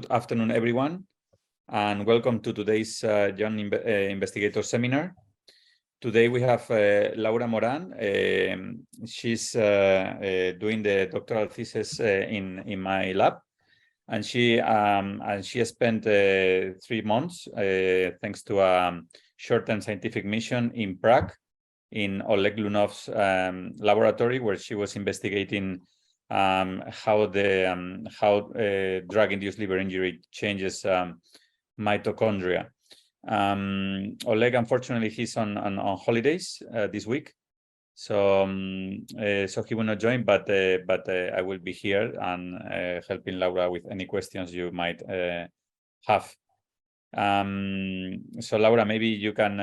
Good afternoon, everyone, and welcome to today's Young Investigator Seminar. Today we have Laura Morán. She's doing the doctoral thesis in my lab, and she spent 3 months thanks to a short-term scientific mission in Prague, in Oleg Lunov's laboratory, where she was investigating how drug-induced liver injury changes mitochondria. Oleg, unfortunately, he's on holidays this week, so he will not join. But I will be here and helping Laura with any questions you might have. So Laura, maybe you can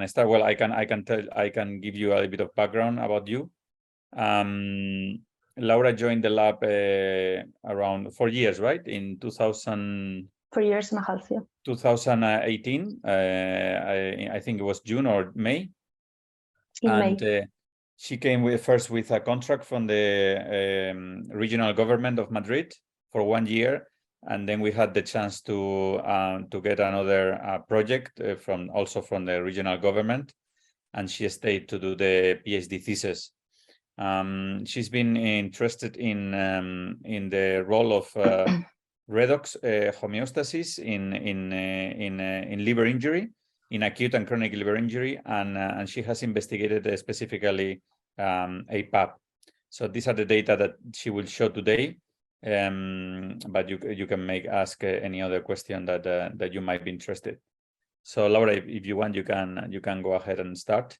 start. Well, I can give you a little bit of background about you. Laura joined the lab around 4 years, right? In 2000. 4 years and a half, yeah. 2018. I think it was June or May. May. She came first with a contract from the regional government of Madrid for 1 year, and then we had the chance to get another project from the regional government, and she stayed to do the PhD thesis. She's been interested in the role of redox homeostasis in liver injury, in acute and chronic liver injury, and she has investigated specifically APAP. So these are the data that she will show today. But you can ask any other question that you might be interested. So Laura, if you want, you can go ahead and start.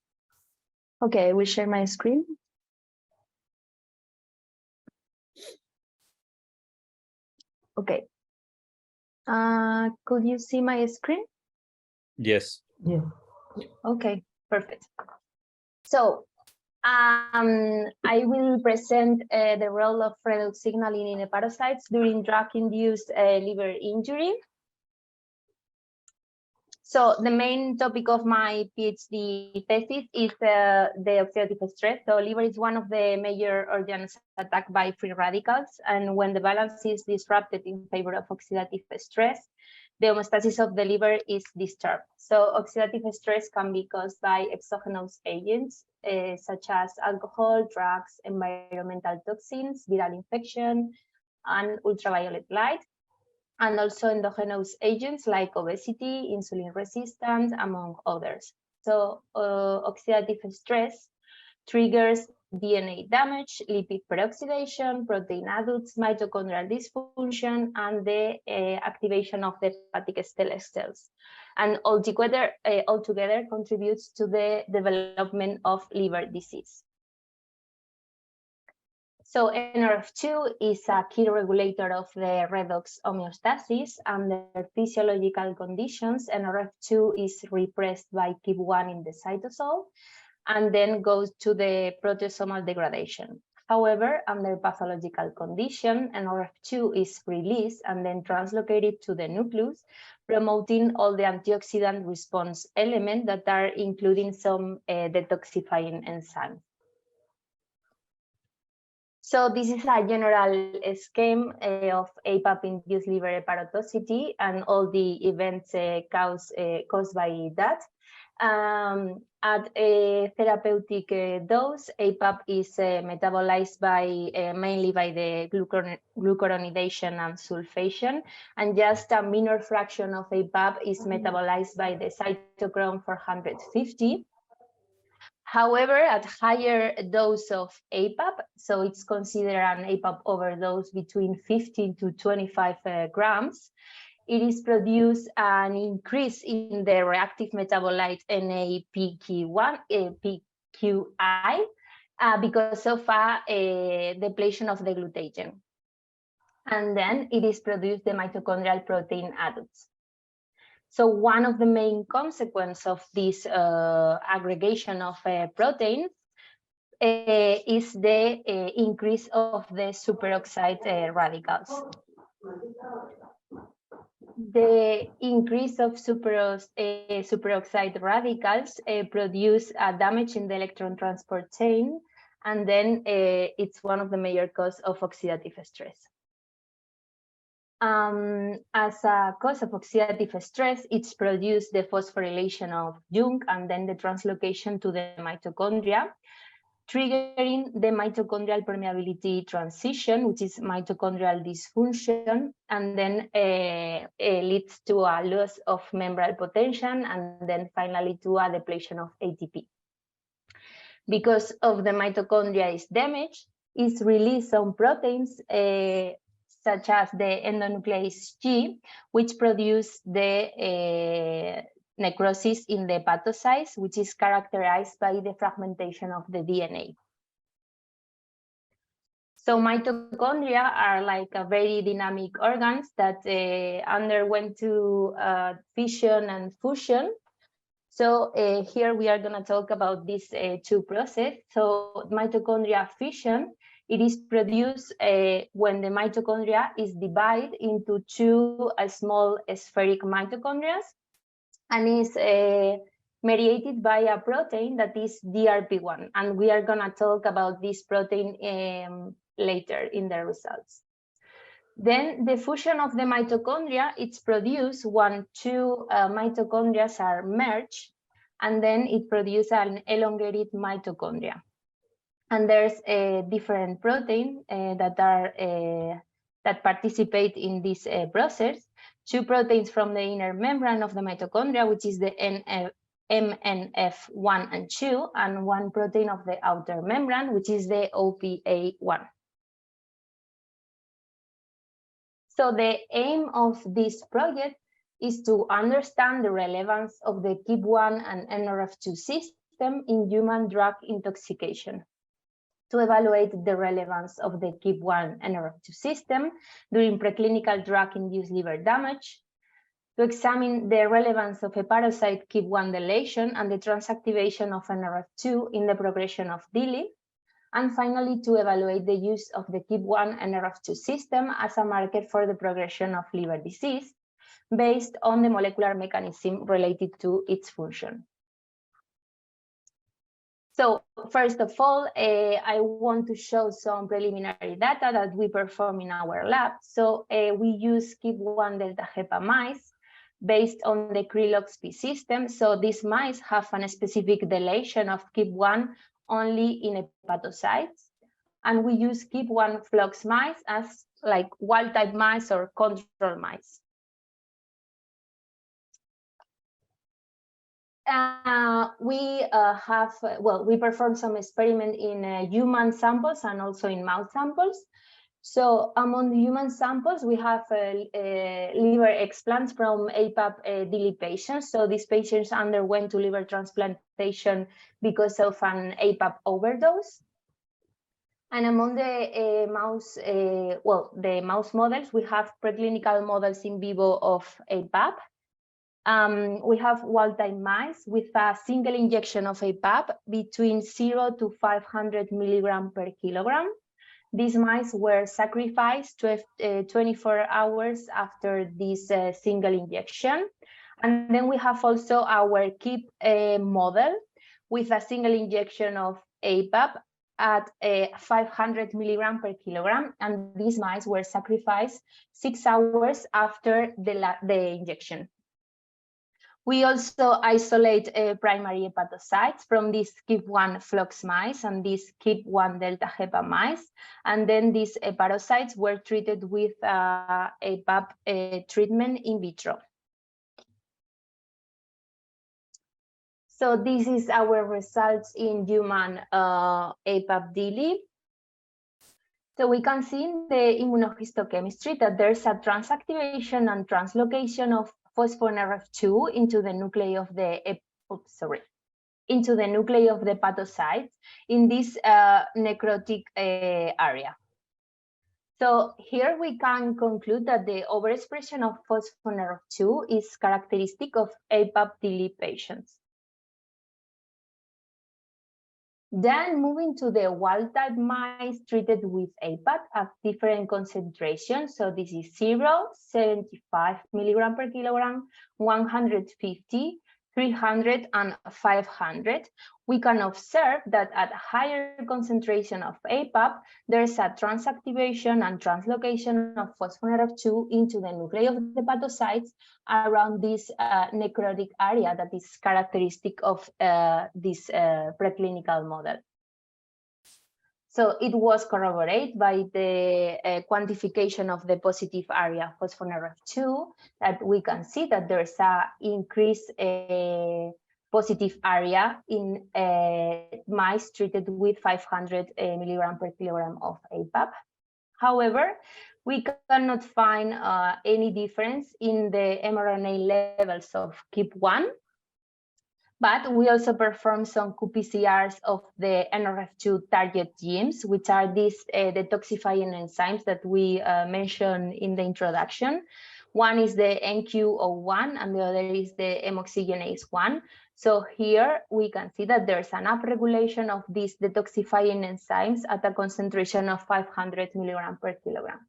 Okay, I will share my screen. Okay. Could you see my screen? Yes. Yeah. Okay, perfect. So I will present the role of redox signaling in hepatocytes during drug-induced liver injury. So the main topic of my PhD thesis is the oxidative stress. So liver is one of the major organs attacked by free radicals, and when the balance is disrupted in favor of oxidative stress, the homeostasis of the liver is disturbed. So oxidative stress can be caused by exogenous agents such as alcohol, drugs, environmental toxins, viral infection, and ultraviolet light, and also endogenous agents like obesity, insulin resistance, among others. So oxidative stress triggers DNA damage, lipid peroxidation, protein adducts, mitochondrial dysfunction, and the activation of the hepatic stellate cells. And altogether contributes to the development of liver disease. So NRF2 is a key regulator of the redox homeostasis. Under physiological conditions, NRF2 is repressed by KEAP1 in the cytosol and then goes to the proteasomal degradation. However, under pathological condition, NRF2 is released and then translocated to the nucleus, promoting all the antioxidant response elements that are including some detoxifying enzymes. So this is a general scheme of APAP-induced liver hepatotoxicity and all the events caused by that. At a therapeutic dose, APAP is metabolized mainly by the glucuronidation and sulfation, and just a minor fraction of APAP is metabolized by the cytochrome 450. However, at higher dose of APAP, so it's considered an APAP overdose between 15 to 25 grams, it is produced an increase in the reactive metabolite NAPQI because of a depletion of the glutathione. And then it is produced the mitochondrial protein adducts. So one of the main consequences of this aggregation of proteins is the increase of the superoxide radicals. The increase of superoxide radicals produce damage in the electron transport chain, and then it's one of the major causes of oxidative stress. As a cause of oxidative stress, it's produced the phosphorylation of junk and then the translocation to the mitochondria, triggering the mitochondrial permeability transition, which is mitochondrial dysfunction, and then leads to a loss of membranous potential, and then finally to a depletion of ATP. Because of the mitochondria is damaged, it's released some proteins such as the endonuclease G, which produce the necrosis in the hepatocytes, which is characterized by the fragmentation of the DNA. So mitochondria are like a very dynamic organs that underwent to fission and fusion. So here we are going to talk about these two processes. So mitochondria fission, it is produced when the mitochondria is divided into two small spheric mitochondria, and is mediated by a protein that is DRP1. And we are going to talk about this protein later in the results. Then the fusion of the mitochondria, it's produced when two mitochondria are merged, and then it produces an elongated mitochondria. And there's a different protein that participate in this process. Two proteins from the inner membrane of the mitochondria, which is the MNF1 and 2, and one protein of the outer membrane, which is the OPA1. So the aim of this project is to understand the relevance of the KEAP1 and NRF2 system in human drug intoxication, to evaluate the relevance of the KEAP1 and NRF2 system during preclinical drug-induced liver damage, to examine the relevance of hepatocyte KEAP1 deletion and the transactivation of NRF2 in the progression of DILI, and finally to evaluate the use of the KEAP1 and NRF2 system as a marker for the progression of liver disease based on the molecular mechanism related to its function. So first of all, I want to show some preliminary data that we perform in our lab. So we use KEAP1 delta hepa mice based on the Krill-XP system. So these mice have a specific deletion of KEAP1 only in hepatocytes. And we use KEAP1 flux mice as like wild-type mice or control mice. We performed some experiment in human samples and also in mouse samples. So among the human samples, we have liver explants from APAP DILI patients. So these patients underwent to liver transplantation because of an APAP overdose. And among the mouse models, we have preclinical models in vivo of APAP. We have wild-type mice with a single injection of APAP between 0 to 500 milligrams per kilogram. These mice were sacrificed 24 hours after this single injection. And then we have also our KEAP model with a single injection of APAP at 500 milligrams per kilogram. And these mice were sacrificed 6 hours after the injection. We also isolate primary hepatocytes from these KEAP1 flux mice and these KEAP1 delta hepa mice. And then these hepatocytes were treated with APAP treatment in vitro. So this is our results in human APAP DILI. So we can see in the immunohistochemistry that there's a transactivation and translocation of phospho-NRF2 into the nuclei of the hepatocytes in this necrotic area. So here we can conclude that the overexpression of phospho-NRF2 is characteristic of APAP DILI patients. Then moving to the wild-type mice treated with APAP at different concentrations. So this is 0, 75 milligrams per kilogram, 150, 300, and 500, we can observe that at higher concentration of APAP, there's a transactivation and translocation of phosphoneref 2 into the nuclei of the hepatocytes around this necrotic area that is characteristic of this preclinical model. So it was corroborated by the quantification of the positive area phosphoneref 2 that we can see that there's a increased positive area in mice treated with 500 milligram per kilogram of APAP. However, we cannot find any difference in the mRNA levels of KEAP1. But we also performed some qPCRs of the NRF2 target genes, which are these detoxifying enzymes that we mentioned in the introduction. One is the NQ01 and the other is the hemoxygenase 1. So here we can see that there's an upregulation of these detoxifying enzymes at a concentration of 500 milligrams per kilogram.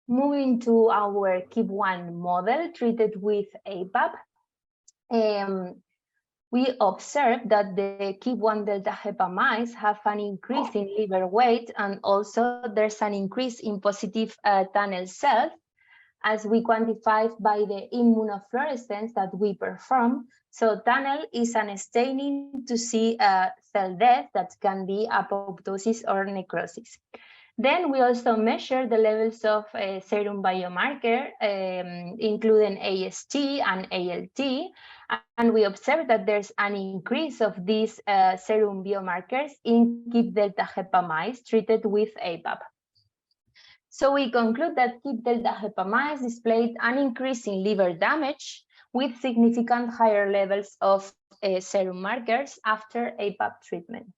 Moving to our KEAP1 model treated with APAP, we observed that the KEAP1 delta hepa mice have an increase in liver weight, and also there's an increase in positive tunnel cells, as we quantified by the immunofluorescence that we perform. So tunnel is an staining to see cell death that can be apoptosis or necrosis. Then we also measure the levels of serum biomarker, including AST and ALT, and we observe that there's an increase of these serum biomarkers in KEAP delta hepa mice treated with APAP. So we conclude that KEAP delta hepa mice displayed an increase in liver damage with significant higher levels of serum markers after APAP treatment.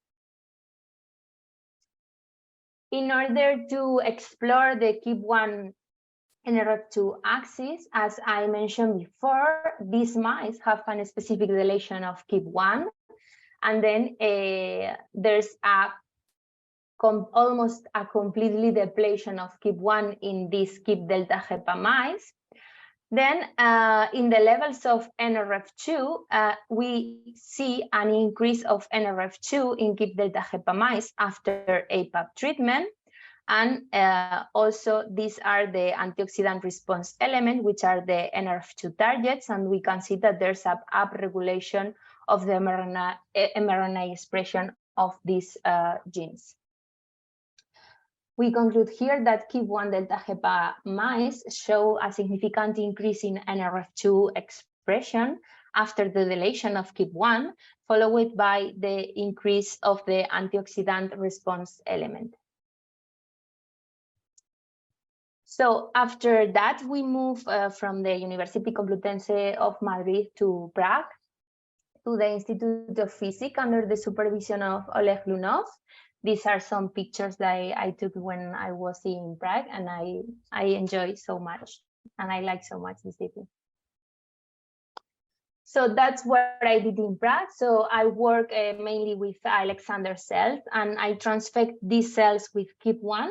In order to explore the KEAP1 NRF2 axis, as I mentioned before, these mice have a specific deletion of KEAP1, and then there's almost a completely depletion of KEAP1 in these KEAP delta hepa mice. Then in the levels of NRF2, we see an increase of NRF2 in KEAP delta hepa mice after APAP treatment. And also these are the antioxidant response element, which are the NRF2 targets. And we can see that there's an upregulation of the mRNA expression of these genes. We conclude here that KEAP1 delta hepa mice show a significant increase in NRF2 expression after the deletion of KEAP1, followed by the increase of the antioxidant response element. So after that, we move from the University Complutense of Madrid to Prague, to the Institute of Physics under the supervision of Oleg Lunov. These are some pictures that I took when I was in Prague, and I enjoy so much, and I like so much this city. So that's what I did in Prague. So I work mainly with Alexander cells, and I transfect these cells with KEAP1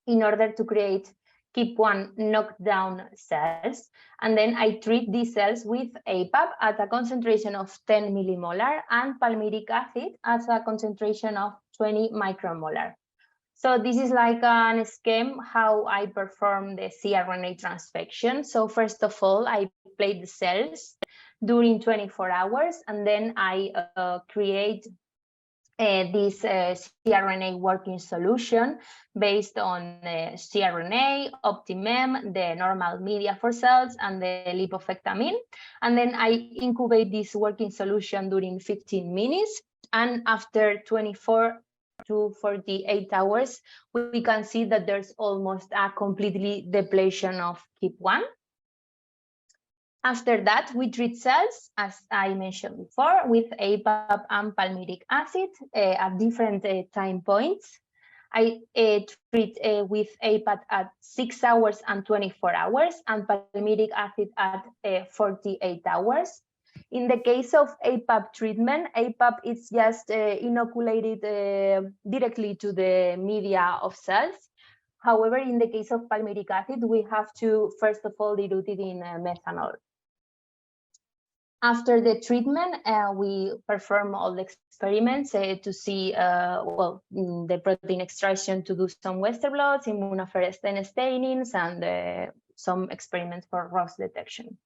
in order to create KEAP1 knockdown cells. And then I treat these cells with APAP at a concentration of 10 millimolar and palmitic acid at a concentration of 20 micromolar. So this is like an scheme how I perform the cRNA transfection. So first of all, I plate the cells during 24 hours, and then I create this cRNA working solution based on cRNA, Optimem, the normal media for cells, and the lipofectamine. And then I incubate this working solution during 15 minutes. And after 24 to 48 hours, we can see that there's almost a completely depletion of KEAP1. After that, we treat cells, as I mentioned before, with APAP and palmitic acid at different time points. I treat with APAP at 6 hours and 24 hours, and palmitic acid at 48 hours. In the case of APAP treatment, APAP is just inoculated directly to the media of cells. However, in the case of palmitic acid, we have to, first of all, dilute it in methanol. After the treatment, we perform all the experiments to see, the protein extraction, to do some Western blots, immunofluorescence stainings, and some experiments for ROS detection.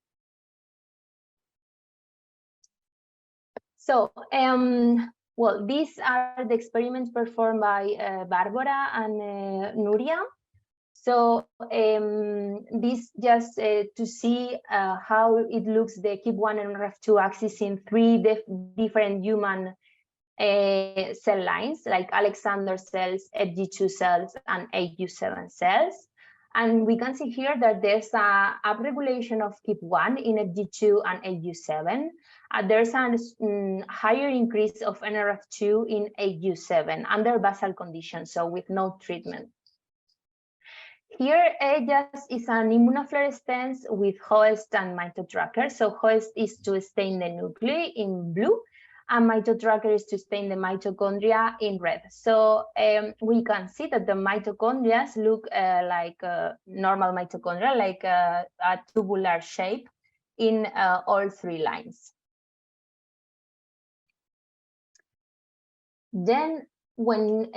So, these are the experiments performed by Barbara and Nuria. So this just to see how it looks, the KEAP1 and NRF2 axis in 3 different human cell lines, like Alexander cells, FG2 cells, and AU7 cells. And we can see here that there's a upregulation of KEAP1 in FG2 and AU7. There's a higher increase of NRF2 in AU7 under basal conditions, so with no treatment. Here, just is an immunofluorescence with host and mitotracker. So host is to stain the nuclei in blue, and mitotracker is to stain the mitochondria in red. So we can see that the mitochondria look like a normal mitochondria, like a tubular shape in all 3 lines. Then, when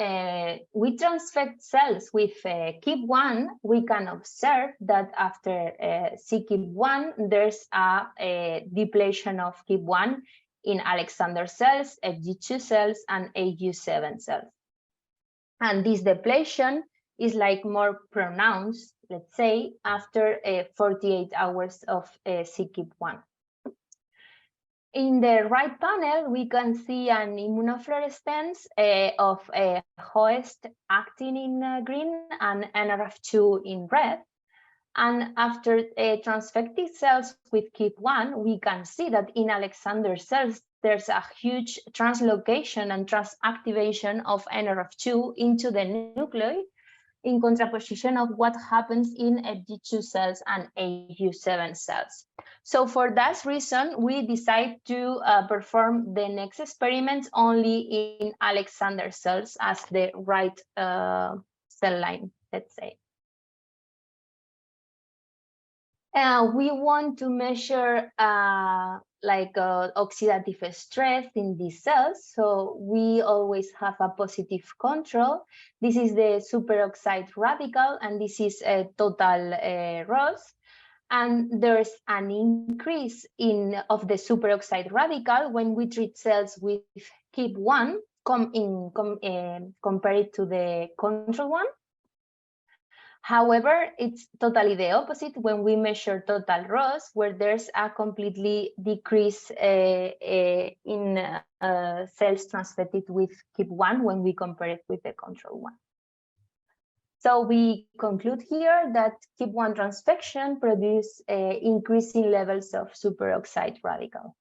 we transfect cells with KEAP1, we can observe that after cKEAP1, there's a depletion of KEAP1 in Alexander cells, FG2 cells, and AU7 cells. And this depletion is like more pronounced, let's say, after 48 hours of cKEAP1. In the right panel, we can see an immunofluorescence of host actin in green and NRF2 in red. And after transfected cells with KEAP1, we can see that in Alexander cells, there's a huge translocation and transactivation of NRF2 into the nuclei, in contraposition of what happens in FG2 cells and AU7 cells. So for that reason, we decide to perform the next experiments only in Alexander cells as the right cell line, let's say. We want to measure oxidative stress in these cells. So we always have a positive control. This is the superoxide radical, and this is a total ROS. And there's an increase of the superoxide radical when we treat cells with KEAP1 compared to the control one. However, it's totally the opposite when we measure total ROS, where there's a completely decrease in cells transfected with KEAP1 when we compare it with the control one. So we conclude here that KEAP1 transfection produces increasing levels of superoxide radical.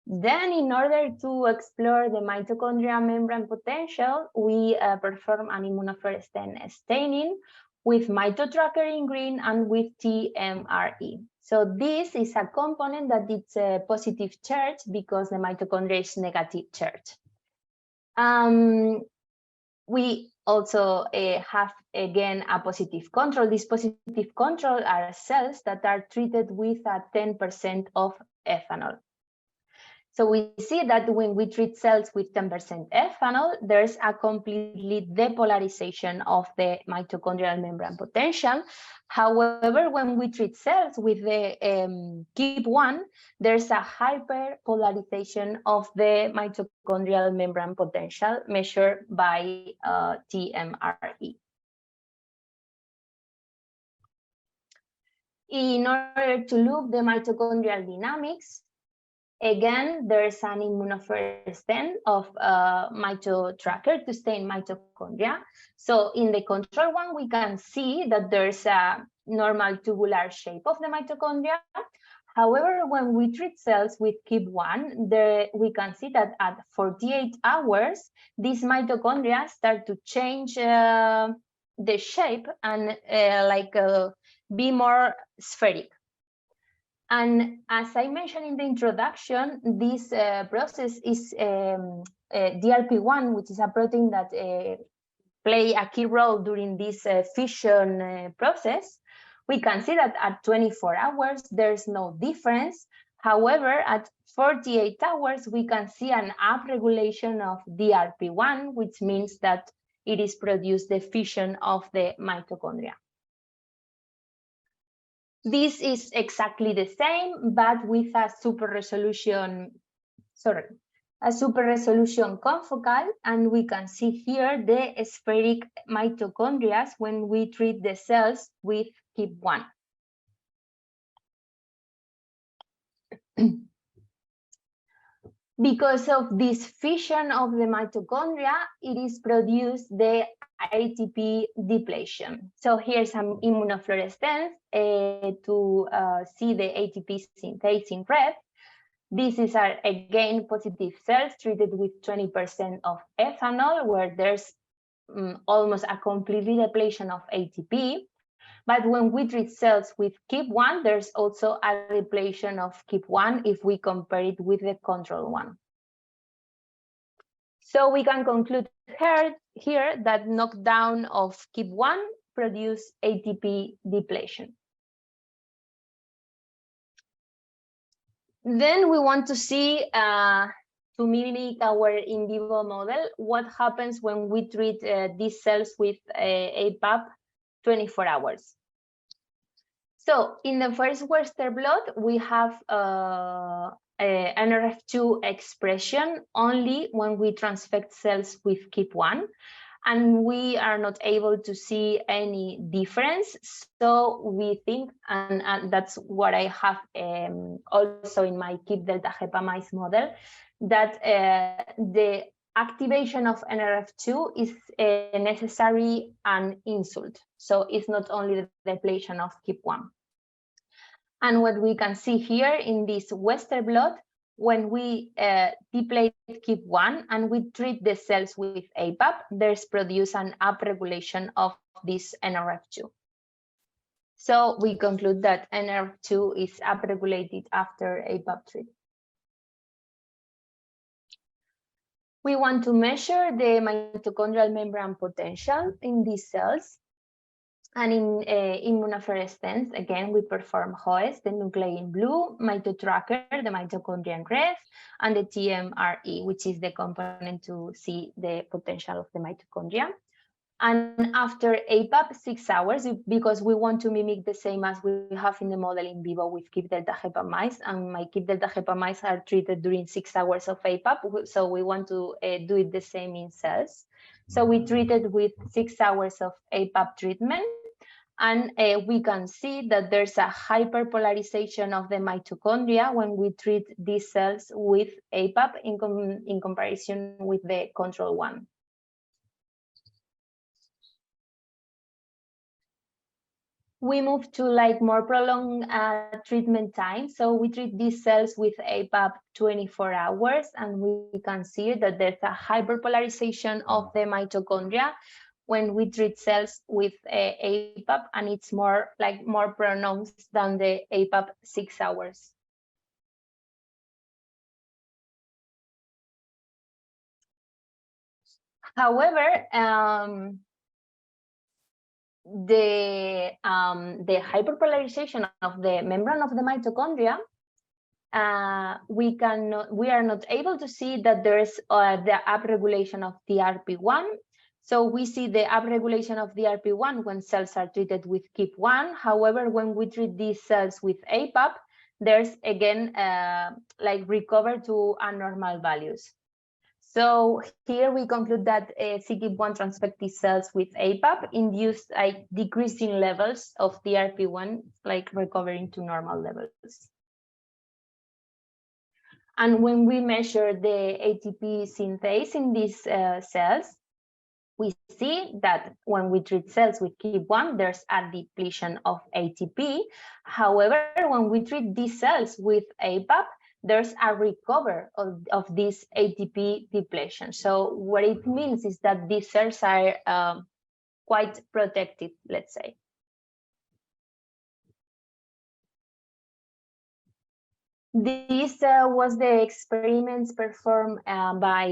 Then, in order to explore the mitochondrial membrane potential, we perform an immunofluorescence staining with mitotracker in green and with TMRE. So this is a component that it's a positive charge because the mitochondria is negative charge. We also have, again, a positive control. This positive control are cells that are treated with a 10% of ethanol. So we see that when we treat cells with 10% ethanol, there's a completely depolarization of the mitochondrial membrane potential. However, when we treat cells with the KEAP1, there's a hyperpolarization of the mitochondrial membrane potential measured by TMRE. In order to look the mitochondrial dynamics, again, there's an immunofluorescence of mitotracker to stain mitochondria. So in the control one, we can see that there's a normal tubular shape of the mitochondria. However, when we treat cells with KEAP1, we can see that at 48 hours, these mitochondria start to change the shape and be more spheric. And as I mentioned in the introduction, this process is DRP1, which is a protein that play a key role during this fission process, we can see that at 24 hours, there's no difference. However, at 48 hours, we can see an upregulation of DRP1, which means that it is produced the fission of the mitochondria. This is exactly the same, but with a super resolution confocal, and we can see here the spheric mitochondria when we treat the cells with KIP1. Because of this fission of the mitochondria, it is produced the ATP depletion. So here's some immunofluorescence to see the ATP synthase in red. This is again positive cells treated with 20% of ethanol, where there's almost a complete depletion of ATP. But when we treat cells with KIP1, there's also a depletion of KIP1 if we compare it with the control one. So we can conclude here that knockdown of KIP1 produces ATP depletion. Then we want to see, to mimic our in vivo model, what happens when we treat these cells with APAP 24 hours. So in the first Western blot, we have NRF2 expression only when we transfect cells with KIP1, and we are not able to see any difference. So we think, and that's what I have also in my KIP delta hepa mice model, that the activation of NRF2 is necessary an insult. So it's not only the depletion of KIP1. And what we can see here in this Western blot, when we deplete KIP1 and we treat the cells with APAP, there's produced an upregulation of this NRF2. So we conclude that NRF2 is upregulated after APAP treatment. We want to measure the mitochondrial membrane potential in these cells. And in immunofluorescence, again, we perform HOES, the nuclei in blue, mitotracker, the mitochondria in red, and the TMRE, which is the component to see the potential of the mitochondria. And after APAP, 6 hours, because we want to mimic the same as we have in the model in vivo with KIP delta hepa mice, and my KIP delta hepa mice are treated during 6 hours of APAP, so we want to do it the same in cells. So we treated with 6 hours of APAP treatment, and we can see that there's a hyperpolarization of the mitochondria when we treat these cells with APAP in comparison with the control one. We move to like more prolonged treatment time. So we treat these cells with APAP 24 hours, and we can see that there's a hyperpolarization of the mitochondria when we treat cells with APAP, and it's more pronounced than the APAP 6 hours. However, the hyperpolarization of the membrane of the mitochondria, we are not able to see that there's the upregulation of DRP1. So we see the upregulation of DRP1 when cells are treated with KIP1. However, when we treat these cells with APAP, there's again recover to abnormal values. So here we conclude that CKIP1 transfected cells with APAP induced decreasing levels of DRP1, recovering to normal levels. And when we measure the ATP synthase in these cells, we see that when we treat cells with KIP1, there's a depletion of ATP. However, when we treat these cells with APAP, there's a recovery of this ATP depletion. So what it means is that these cells are quite protected, let's say. This was the experiments performed by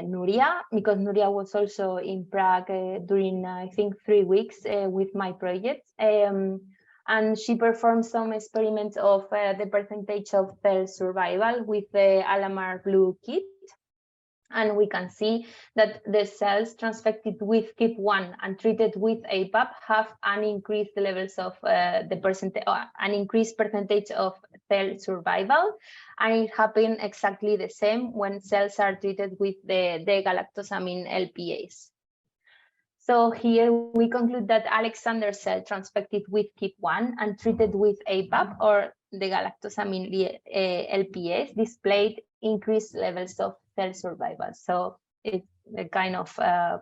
Nuria, because Nuria was also in Prague during, I think, 3 weeks with my project. And she performed some experiments of the percentage of cell survival with the Alamar Blue kit. And we can see that the cells transfected with KIP1 and treated with APAP have an increased levels of an increased percentage of cell survival. And it happened exactly the same when cells are treated with the galactosamine LPAs. So here we conclude that Alexander cell transfected with KIP1 and treated with APAP or the galactosamine LPAs displayed increased levels of cell survival. So it's a kind of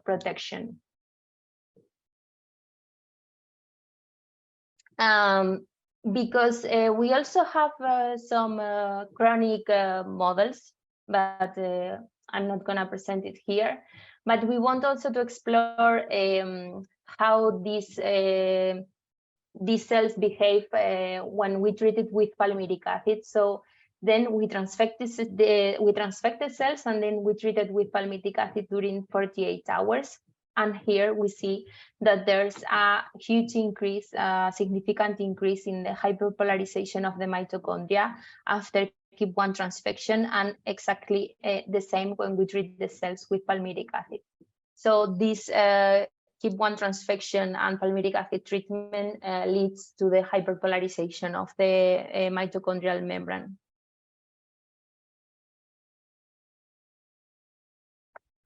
protection. Because we also have some chronic models, but I'm not going to present it here. But we want also to explore how these cells behave when we treat it with palmyric acid. So then we transfected cells and then we treated with palmitic acid during 48 hours. And here we see that there's a huge increase, a significant increase in the hyperpolarization of the mitochondria after KIP1 transfection, and exactly the same when we treat the cells with palmitic acid. So this KIP1 transfection and palmitic acid treatment leads to the hyperpolarization of the mitochondrial membrane.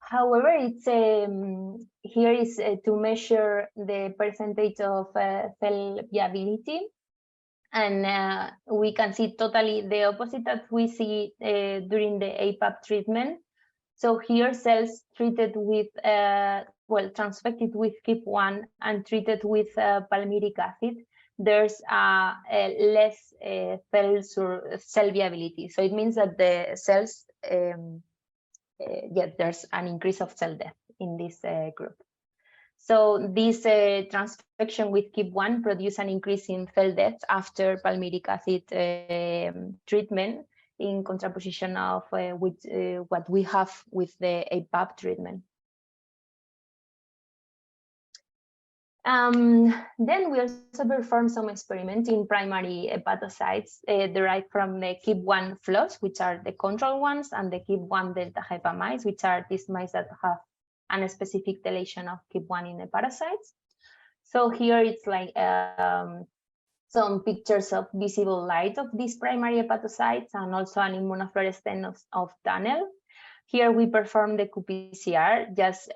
However, it's here is to measure the percentage of cell viability, and we can see totally the opposite that we see during the APAP treatment. So here cells treated with, transfected with KIP1 and treated with palmitic acid, there's less cell viability. So it means that the cells, there's an increase of cell death in this group. So this transfection with KIP1 produce an increase in cell death after palmitic acid treatment, in contraposition of with what we have with the APAP treatment. Then we also perform some experiment in primary hepatocytes derived from the KIP1 flows, which are the control ones, and the KIP1 delta hepa mice, which are these mice that have a specific deletion of KIP1 in the hepatocytes. So here it's like some pictures of visible light of these primary hepatocytes and also an immunofluorescence of tunnel. Here we perform the qPCR just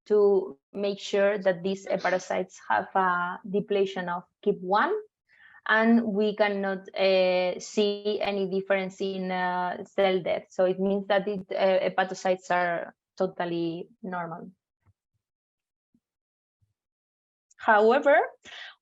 to make sure that these hepatocytes have a depletion of KIP1, and we cannot see any difference in cell death. So it means that hepatocytes are totally normal. However,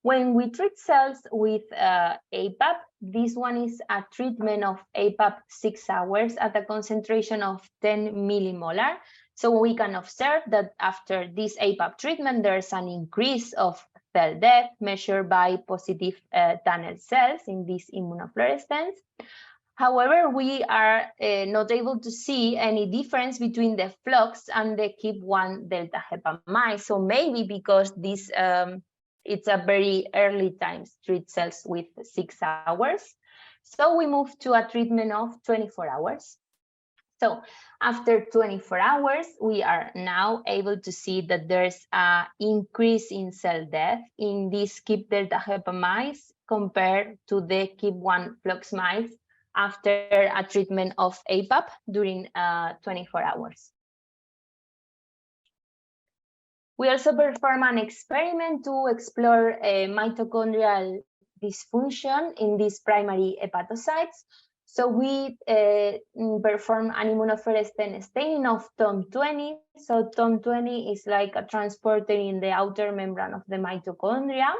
when we treat cells with APAP, this one is a treatment of APAP 6 hours at a concentration of 10 millimolar. So we can observe that after this APAP treatment, there's an increase of cell death measured by positive tunnel cells in this immunofluorescence. However, we are not able to see any difference between the flux and the KIP1 delta hepa mice. So maybe because this it's a very early time to treat cells with 6 hours. So we move to a treatment of 24 hours. So after 24 hours, we are now able to see that there's an increase in cell death in these KIP delta hepa mice compared to the KIP1 flux mice after a treatment of APAP during 24 hours. We also perform an experiment to explore mitochondrial dysfunction in these primary hepatocytes. So we perform an immunofluorescence staining of TOM20. So TOM20 is like a transporter in the outer membrane of the mitochondria.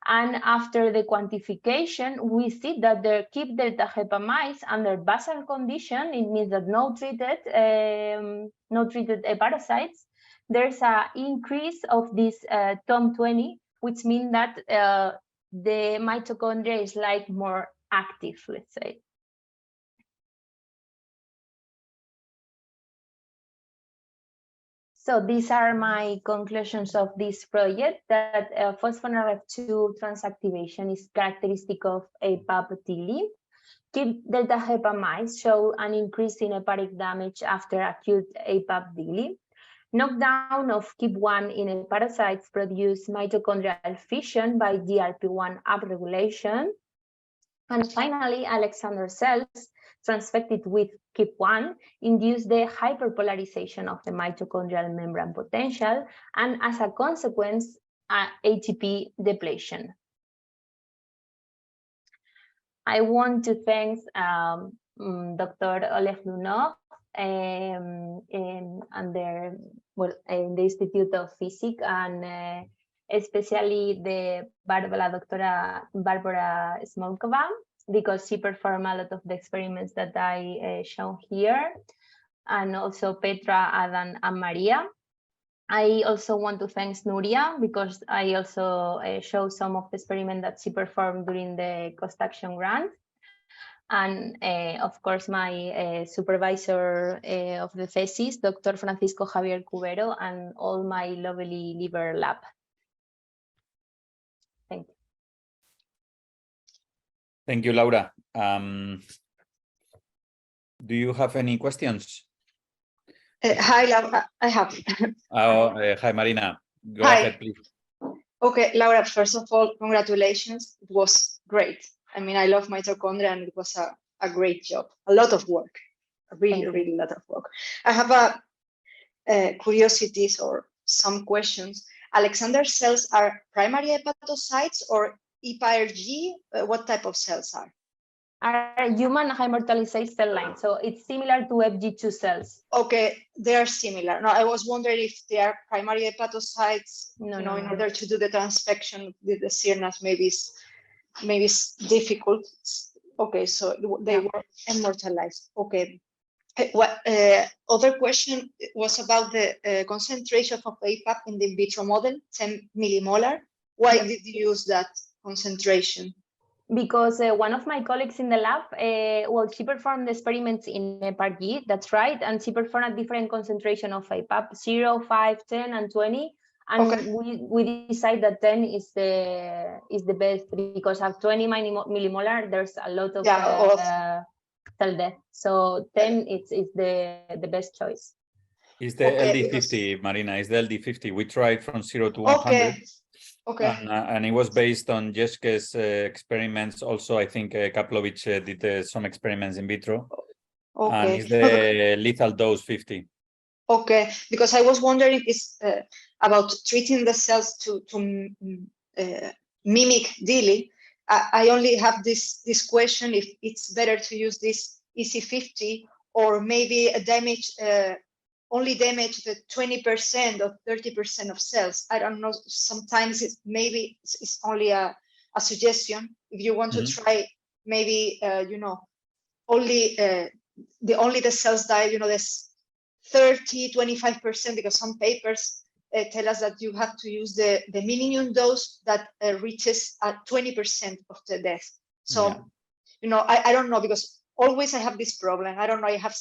And after the quantification, we see that the KIP delta hepa mice under basal condition, it means that no treated hepatocytes, there's an increase of this TOM20, which means that the mitochondria is like more active, let's say. So these are my conclusions of this project, that phosphoNRF2 transactivation is characteristic of APAP-TILI. KIP delta HEPA mice show an increase in hepatic damage after acute APAP-TILI. Knockdown of KIP1 in hepatocytes produce mitochondrial fission by GRP1 upregulation. And finally, Alexander cells transfected with KIP1 induce the hyperpolarization of the mitochondrial membrane potential, and as a consequence, ATP depletion. I want to thank Dr. Oleg Lunov and in the Institute of Physics, and especially the Dr. Barbara Smolkova, because she performed a lot of the experiments that I shown here, and also Petra, Adam, and Maria. I also want to thank Nuria, because I also show some of the experiments that she performed during the cost action grant. And of course, my supervisor of the thesis, Dr. Francisco Javier Cubero, and all my lovely liver lab. Thank you. Thank you, Laura. Do you have any questions? Hi, Laura. I have. Hi, Marina. Go Hi. ahead, please. Okay, Laura, first of all, congratulations. It was great. I mean, I love mitochondria, and it was a great job. A lot of work, a really lot of work. I have curiosities or some questions. Alexander cells are primary hepatocytes or EPIRG? What type of cells are? Are human immortalized cell lines, so it's similar to FG2 cells. Okay, they are similar. No, I was wondering if they are primary hepatocytes. No, in no. order to do the transfection with the CRNAs, maybe it's difficult. Okay, so they were immortalized. Okay. What other question was about the concentration of APAP in the in vitro model, 10 millimolar. Why did you use that concentration? Because one of my colleagues in the lab, she performed experiments in EPARG, that's right, and she performed a different concentration of APAP, 0, 5, 10, and 20. And we decide that 10 is the best, because at 20 millimolar, there's a lot of cell death. So 10 is the best choice. It's the LD50, Marina. It's the LD50. We tried from 0 to 100. Okay. And it was based on Jeschke's experiments. Also, I think Kaplovich did some experiments in vitro. Okay. And it's the lethal dose 50. Okay, because I was wondering it's about treating the cells to mimic DILI. I only have this question if it's better to use this EC50 or maybe a damage only damage the 20% or 30% of cells. I don't know. Sometimes maybe it's only a suggestion. If you want to try, maybe only the cells die. There's 30-25%, because some papers tell us that you have to use the minimum dose that reaches 20% of the death. So I don't know, because always I have this problem. I don't know. I have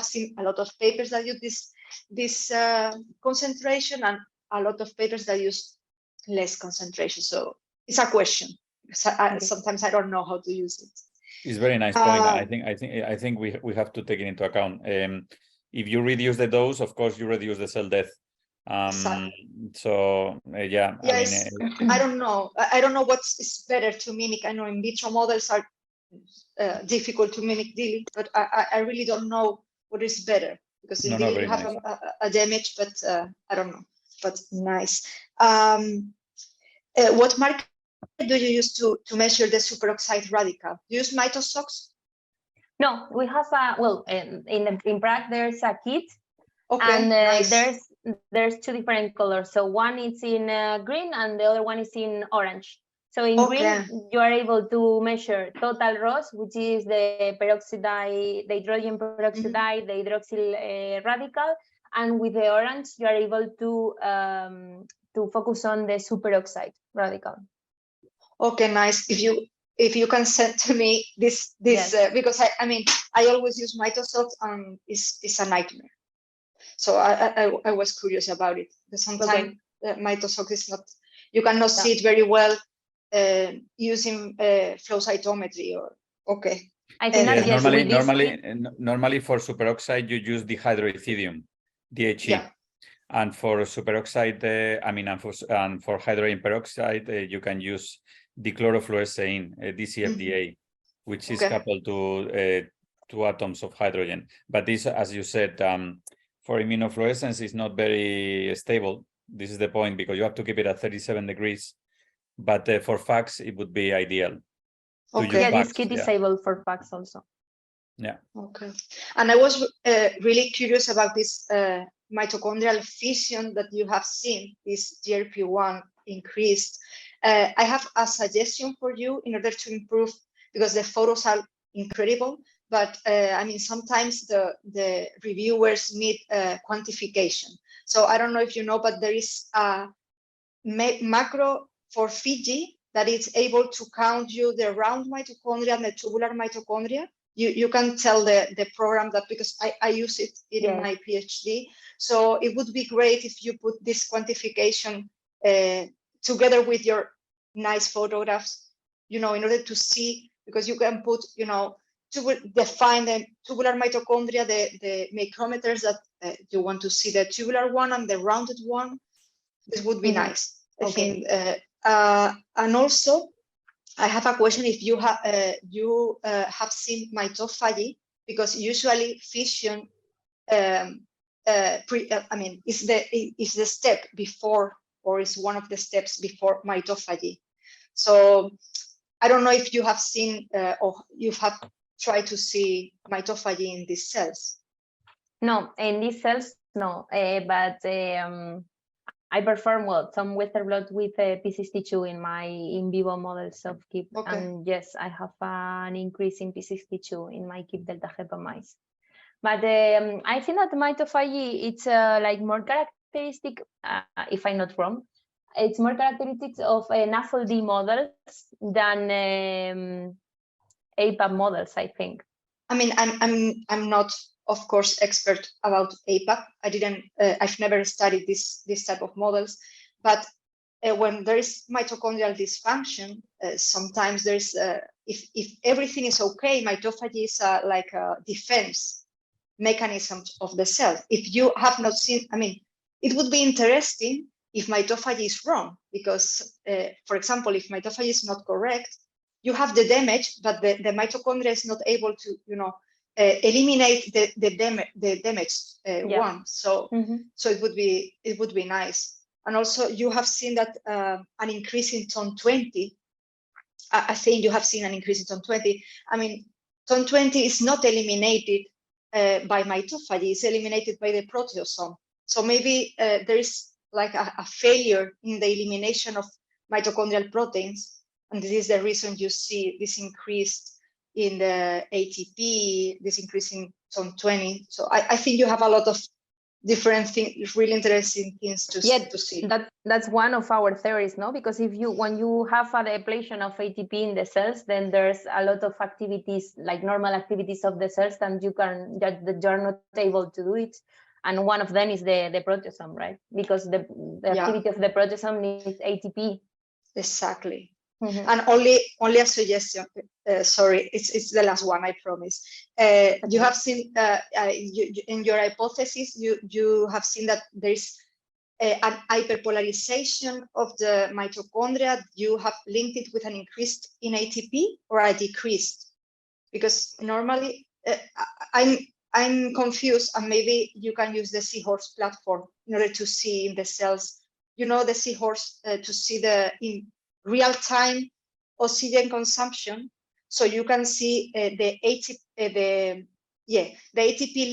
seen a lot of papers that use this concentration, and a lot of papers that use less concentration. So it's a question. Sometimes I don't know how to use it. It's a very nice point. I think we have to take it into account. If you reduce the dose, of course, you reduce the cell death. So yes, I don't know. I don't know what's better to mimic. I know in vitro models are difficult to mimic DILI, but I really don't know what is better, because in DILI you have a damage, but I don't know. But nice. What marker do you use to measure the superoxide radical? Do you use mitoSOX? No, we have in Prague there's a kit, and nice. there's two different colors. So one is in green and the other one is in orange. So in green, you are able to measure total ROS, which is the peroxidide, the hydrogen peroxidide, the hydroxyl radical, and with the orange, you are able to focus on the superoxide radical. Okay, nice. If you can send to me this because I always use mitoSOX, and it's a nightmare. So I was curious about it. Because sometimes mitosoc is not, you cannot see it very well using flow cytometry or, okay. I think that yes, normally for superoxide, you use dihydroethidium, DHE. Yeah. And for superoxide, and for hydrogen peroxide, you can use dichlorofluorescein, DCFDA, which is coupled to 2 atoms of hydrogen. But this, as you said, for immunofluorescence is not very stable. This is the point, because you have to keep it at 37 degrees. But for FACS, it would be ideal. Yeah, this kit is able for FACS also. Yeah. Okay. And I was really curious about this mitochondrial fission that you have seen, this GRP1 increased. I have a suggestion for you in order to improve, because the photos are incredible, but I mean, sometimes the reviewers need quantification. So I don't know if you know, but there is a macro for Fiji that is able to count you the round mitochondria and the tubular mitochondria. You can tell the program that, because I use it in my PhD. So it would be great if you put this quantification together with your nice photographs, in order to see, because you can put, to define the tubular mitochondria, the micrometers that you want to see, the tubular one and the rounded one. This would be nice. I think, and also, I have a question. If you have seen mitophagy, because usually fission, is the step before, or is one of the steps before mitophagy. So I don't know if you have seen or you have tried to see mitophagy in these cells. No, in these cells, no. But I perform some Western blot with P62 in my in vivo models of KIP. And yes, I have an increase in P62 in my KIP delta hepa mice. But I think that mitophagy, it's like more characteristic, if I'm not wrong, it's more characteristics of NAFLD models than APAP models, I think. I mean, I'm not, of course, expert about APAP. I've never studied this type of models, but when there is mitochondrial dysfunction, sometimes there's, if everything is okay, mitophagy is like a defense mechanism of the cell. If you have not seen, I mean, it would be interesting if mitophagy is wrong, because, for example, if mitophagy is not correct, you have the damage, but the mitochondria is not able to, eliminate the damaged one. So, so it would be nice. And also, you have seen that an increase in TON20. I think you have seen an increase in TON20. I mean, TON20 is not eliminated by mitophagy; it's eliminated by the proteasome. So maybe there is like a failure in the elimination of mitochondrial proteins, and this is the reason you see this increase in the ATP, this increase in TON20. So I think you have a lot of different things, really interesting things to see. That's one of our theories, no? Because when you have a depletion of ATP in the cells, then there's a lot of activities, like normal activities of the cells, that you're not able to do it. And one of them is the proteasome, right? Because the activity of the proteasome needs ATP. Exactly. And only a suggestion. Sorry, it's the last one, I promise. You have seen in your hypothesis, you have seen that there is an hyperpolarization of the mitochondria. You have linked it with an increase in ATP or a decreased, because normally I'm confused, and maybe you can use the Seahorse platform in order to see in the cells, the Seahorse, to see in real-time oxygen consumption. So you can see the ATP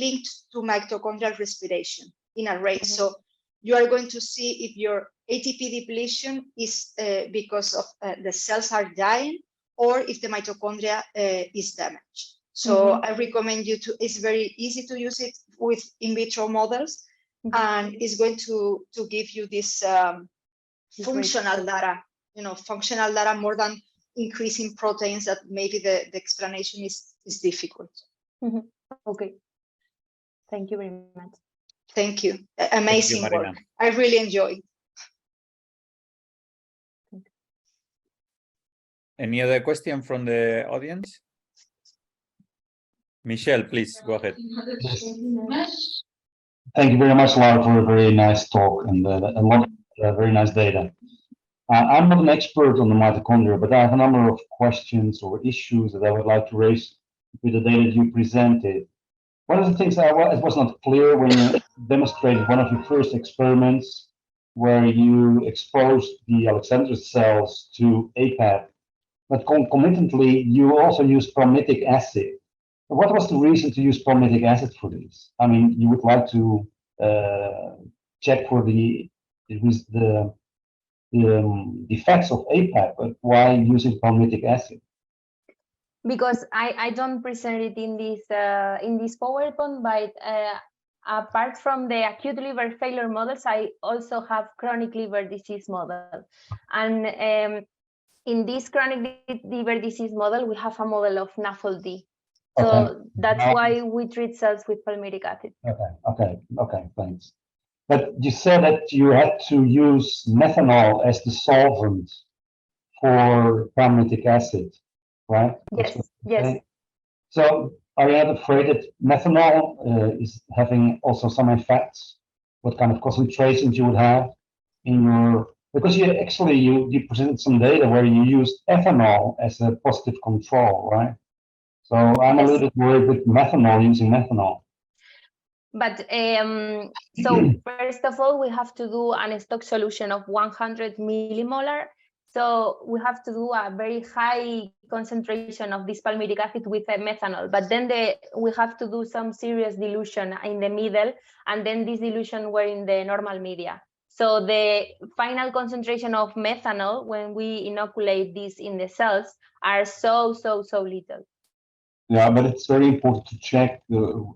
linked to mitochondrial respiration in a rate. So you are going to see if your ATP depletion is because of the cells are dying, or if the mitochondria is damaged. So I recommend you to, it's very easy to use it with in vitro models, and it's going to give you this functional data, functional data more than increasing proteins, that maybe the explanation is difficult. Okay. Thank you very much. Thank you. Amazing work. Marina. I really enjoyed. Any other question from the audience? Michelle, please go ahead. Yes. Thank you very much, Laura, for a very nice talk and a lot of very nice data. I'm not an expert on the mitochondria, but I have a number of questions or issues that I would like to raise with the data you presented. One of the things it was not clear when you demonstrated one of your first experiments where you exposed the Alexander cells to APAP, but concomitantly you also used palmitic acid. What was the reason to use palmitic acid for this? I mean, you would like to check for the effects of APAP, but why using palmitic acid? Because I don't present it in this PowerPoint, but apart from the acute liver failure models, I also have chronic liver disease model. And in this chronic liver disease model, we have a model of NAFLD. So Okay. that's why we treat cells with palmitic acid. Okay, thanks. But you said that you had to use methanol as the solvent for palmitic acid, right? Yes. So are you not afraid that methanol is having also some effects? What kind of concentrations you would have in your, because you presented some data where you used ethanol as a positive control, right? So I'm a little bit worried with methanol, using methanol. But so first of all, we have to do an stock solution of 100 millimolar. So we have to do a very high concentration of this palmitic acid with a methanol. But then we have to do some serious dilution in the middle, and then this dilution were in the normal media. So the final concentration of methanol when we inoculate this in the cells are so little. Yeah, but it's very important to check the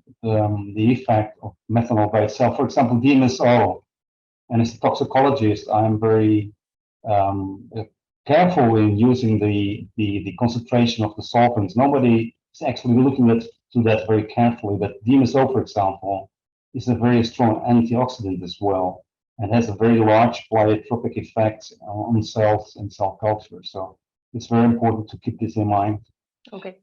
effect of methanol by itself. For example, DMSO, and as a toxicologist, I'm very careful in using the concentration of the solvents. Nobody is actually looking to that very carefully, but DMSO, for example, is a very strong antioxidant as well, and has a very large pleiotropic effect on cells and cell culture. So it's very important to keep this in mind. Okay.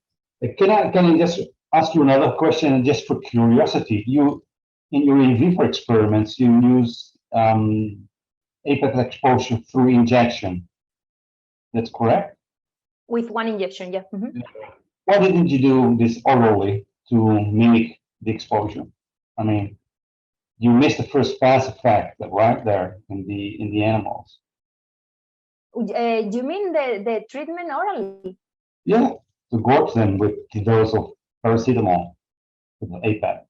Can I just ask you another question, just for curiosity? You, in your in vivo experiments, you use APAP exposure through injection. That's correct? With one injection, yeah. Mm-hmm. Why didn't you do this orally to mimic the exposure? I mean, you missed the first pass effect right there in the animals. You mean the treatment orally? Yeah, to gorge them with the dose of paracetamol, with the APAP.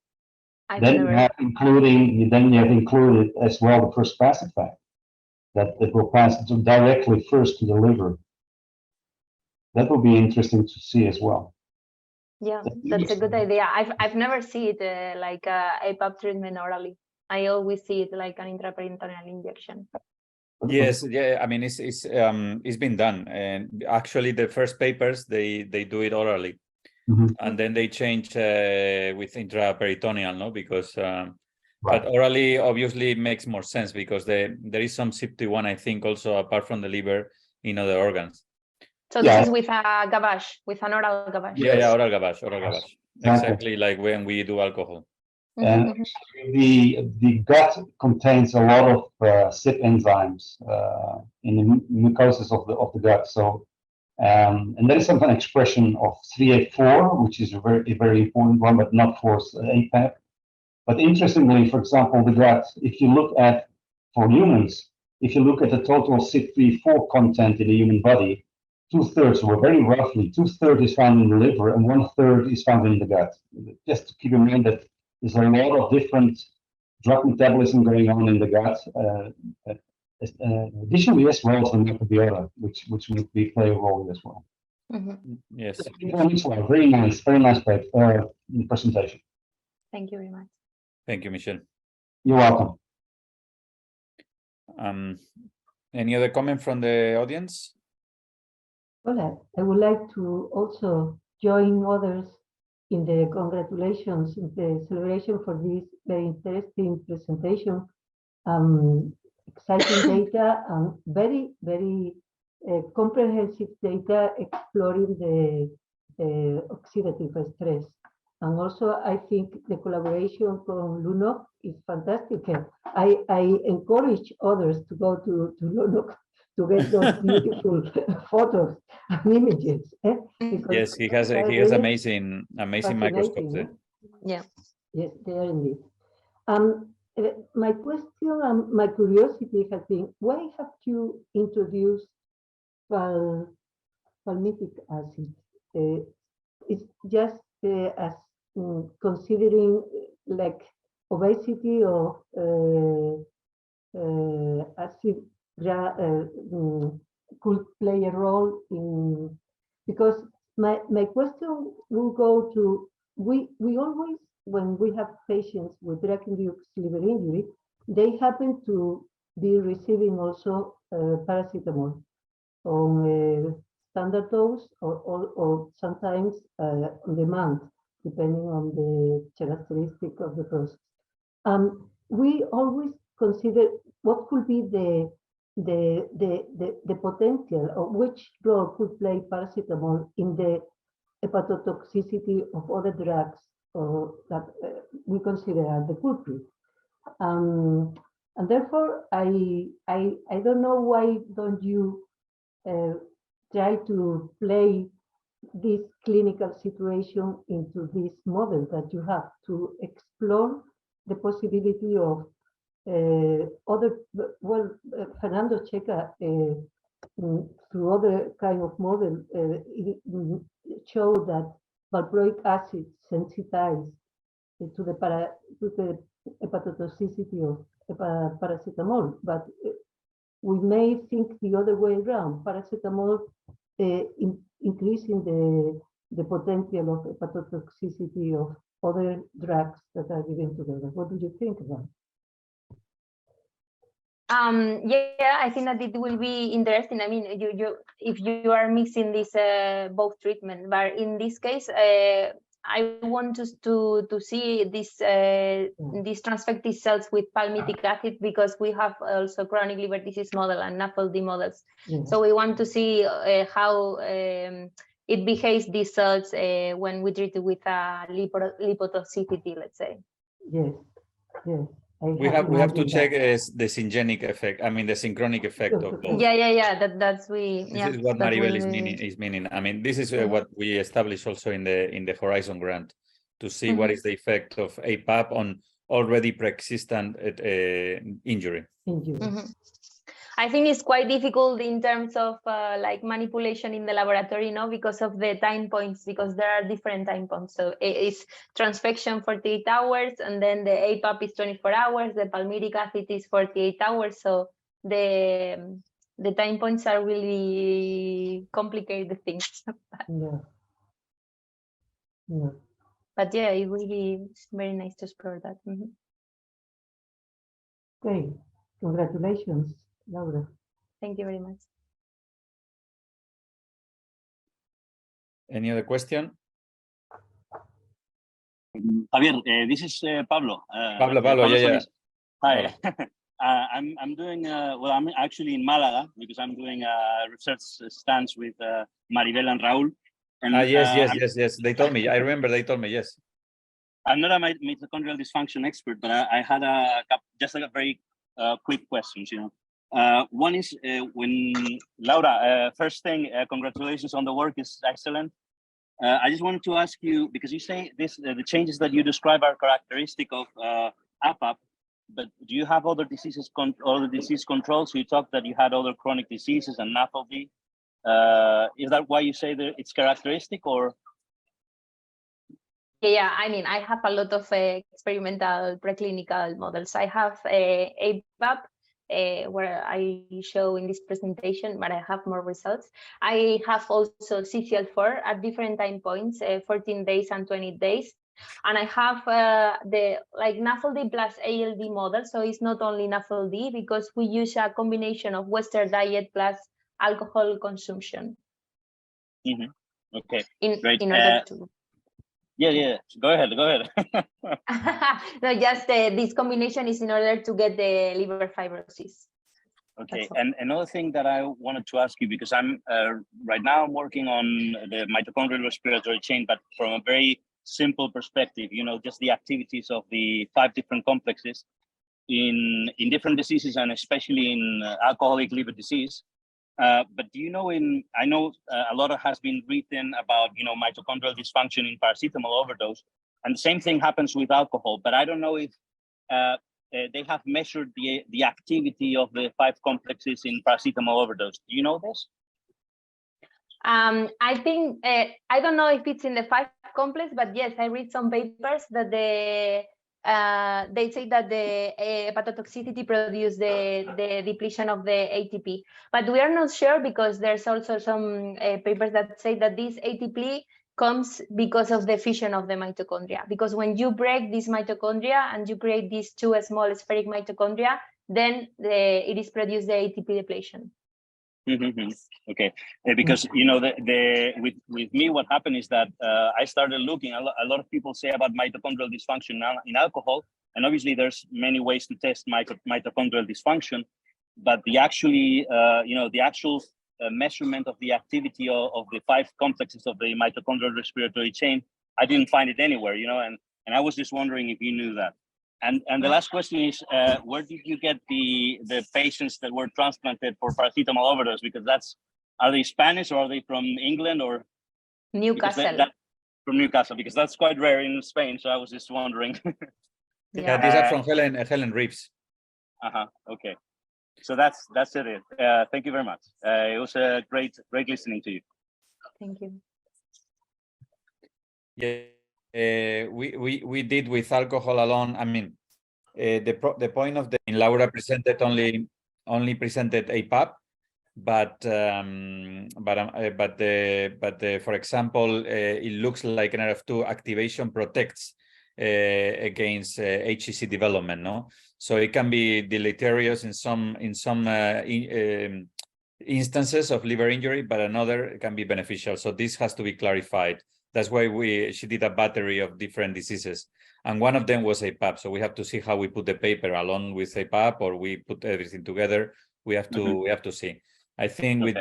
Then you have included as well the first pass effect that will pass directly first to the liver. That will be interesting to see as well. Yeah, that's a good idea. I've never seen it like APAP treatment orally. I always see it like an intraperitoneal injection. Yes, yeah. I mean, it's been done, and actually, the first papers they do it orally, and then they change with intraperitoneal, no, because but orally obviously makes more sense because there is some CYP1, I think, also apart from the liver in other organs. So this is with a gavage, with an oral gavage. Yeah, oral gavage. Exactly like when we do alcohol. And the gut contains a lot of CYP enzymes in the mucosis of the gut. So and there is some kind of expression of 3A4, which is a very important one, but not for APAP. But interestingly, for example, the gut, if you look at, for humans, if you look at the total CYP3A4 content in the human body, 2/3, or very roughly, 2/3 is found in the liver and 1/3 is found in the gut. Just to keep in mind that there's a lot of different drug metabolism going on in the gut. Additionally, as well as the microbiota, which would play a role as well. Yes. Very nice presentation. Thank you very much. Thank you, Michelle. You're welcome. Any other comment from the audience? Well, I would like to also join others in the congratulations, in the celebration for this very interesting presentation. Exciting data and very, very comprehensive data exploring the oxidative stress. And also, I think the collaboration with Lunok is fantastic. I encourage others to go to Lunok to get those beautiful photos and images. Yes, he has amazing microscopes there. Yeah. Yes, they are indeed. My question and my curiosity has been, why have you introduced palmitic acid? It's just as considering like obesity or acid could play a role in, because my question will go to, we always, when we have patients with drug-induced liver injury, they happen to be receiving also paracetamol on standard dose or sometimes on demand, depending on the characteristic of the process. We always consider what could be the potential, or which role could play paracetamol in the hepatotoxicity of other drugs that we consider as the culprit. And therefore, I don't know why don't you try to play this clinical situation into this model that you have to explore the possibility of other, well, Fernando Checa, through other kind of model, show that valproic acid sensitized to the hepatotoxicity of paracetamol, but we may think the other way around. Paracetamol increasing the potential of hepatotoxicity of other drugs that are given together. What do you think about it? Yeah, I think that it will be interesting. I mean, if you are mixing this both treatment, but in this case, I want to see this these transfected cells with palmitic acid, because we have also chronic liver disease model and NAFLD models. Yes. So we want to see how it behaves, these cells, when we treat it with a lipotoxicity, let's say. Yes, yes. We have to check the syngenic effect. I mean, the synchronic effect of both. Yeah. That's This is what Maribel is meaning. I mean, this is what we established also in the Horizon grant, to see what is the effect of APAP on already pre-existent injury. I think it's quite difficult in terms of like manipulation in the laboratory, because of the time points, because there are different time points. So it's transfection 48 hours, and then the APAP is 24 hours, the palmitic acid is 48 hours. So the time points are really complicated things. But yeah, it will be very nice to explore that. Okay, congratulations, Laura. Thank you very much. Any other question? Javier, this is Pablo. Pablo, yeah. Hi. I'm doing well. I'm actually in Malaga because I'm doing a research stance with Maribel and Raúl. And, yes. They told me. I remember they told me. Yes. I'm not a mitochondrial dysfunction expert, but I had just a very quick questions. One is when Laura, first thing, congratulations on the work, is excellent. I just wanted to ask you, because you say this, the changes that you describe are characteristic of APAP, but do you have other diseases, other disease controls? So you talked that you had other chronic diseases and NAFLD. Is that why you say that it's characteristic, or? Yeah, I mean, I have a lot of experimental preclinical models. I have APAP, where I show in this presentation, but I have more results. I have also CCL4 at different time points, 14 days and 20 days. And I have the NAFLD plus ALD model. So it's not only NAFLD, because we use a combination of Western diet plus alcohol consumption. Okay, in great. order to. Yeah. Go ahead. No, just this combination is in order to get the liver fibrosis. Okay, and another thing that I wanted to ask you, because I'm right now I'm working on the mitochondrial respiratory chain, but from a very simple perspective, just the activities of the 5 different complexes in different diseases, and especially in alcoholic liver disease. But do you know, I know a lot has been written about, mitochondrial dysfunction in paracetamol overdose, and the same thing happens with alcohol, but I don't know if they have measured the activity of the 5 complexes in paracetamol overdose. Do you know this? I think, I don't know if it's in the 5 complex, but yes, I read some papers that they say that the hepatotoxicity produce the depletion of the ATP, but we are not sure, because there's also some papers that say that this ATP comes because of the fission of the mitochondria, because when you break this mitochondria and you create these 2 small spheric mitochondria, then it is produced the ATP depletion. Okay, because with me, what happened is that I started looking. A lot of people say about mitochondrial dysfunction now in alcohol, and obviously there's many ways to test mitochondrial dysfunction, but the actual measurement of the activity of the 5 complexes of the mitochondrial respiratory chain, I didn't find it anywhere. And I was just wondering if you knew that. And the last question is, where did you get the patients that were transplanted for paracetamol overdose? Because are they Spanish, or are they from England, or Newcastle? From Newcastle, because that's quite rare in Spain. So I was just wondering. Yeah, these are from Helen Reeves. Okay, so that's it. Thank you very much. It was great listening to you. Thank you. Yeah. We did with alcohol alone. I mean, the point of Laura presented only presented APAP, but for example, it looks like NRF2 activation protects against HCC development. No, so it can be deleterious in some instances of liver injury, but another can be beneficial. So this has to be clarified. That's why she did a battery of different diseases, and one of them was APAP. So we have to see how we put the paper along with APAP, or we put everything together. We have to see. I think with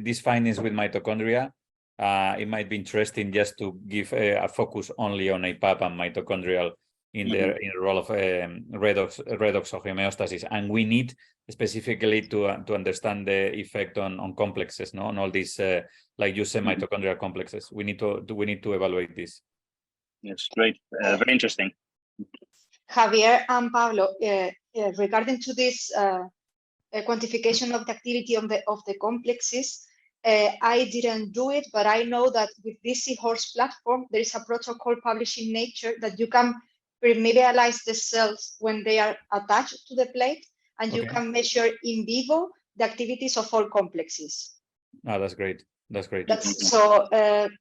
these findings with mitochondria, it might be interesting just to give a focus only on APAP and mitochondrial in the role of redox or homeostasis, and we need specifically to understand the effect on complexes, no, on all these like you say mitochondrial complexes. We need to evaluate this. Yes, great, very interesting. Javier and Pablo, regarding to this quantification of the activity of the complexes, I didn't do it, but I know that with this Seahorse platform, there is a protocol published in Nature that you can permeabilize the cells when they are attached to the plate, and you can measure in vivo the activities of all complexes. Oh, that's great. So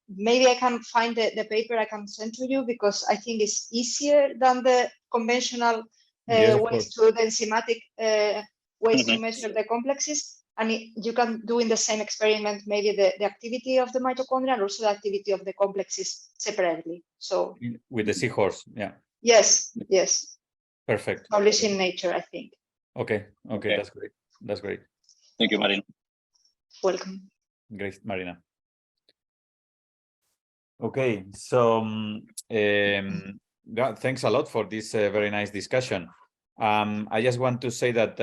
maybe I can find the paper I can send to you, because I think it's easier than the conventional ways to the enzymatic ways to measure the complexes. And you can do in the same experiment maybe the activity of the mitochondria and also the activity of the complexes separately. So with the Seahorse, yeah. Yes. Perfect. Published in Nature, I think. Okay. That's great. Thank you, Marina. Welcome. Great, Marina. Okay, so thanks a lot for this very nice discussion. I just want to say that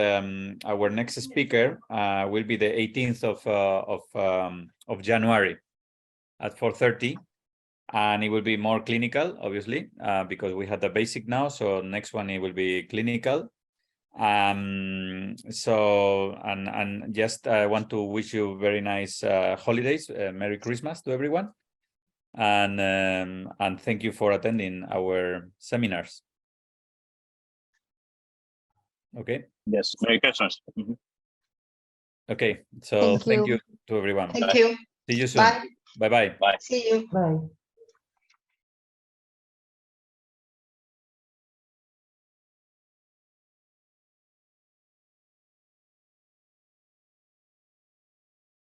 our next speaker will be the 18th of January at 4:30, and it will be more clinical, obviously, because we had the basic now. So next one, it will be clinical. So just I want to wish you very nice holidays, Merry Christmas to everyone, and thank you for attending our seminars. Okay. Yes, Merry Christmas. Okay, so thank you to everyone. Thank you. See you soon. Bye. Bye. Bye. See you. Bye.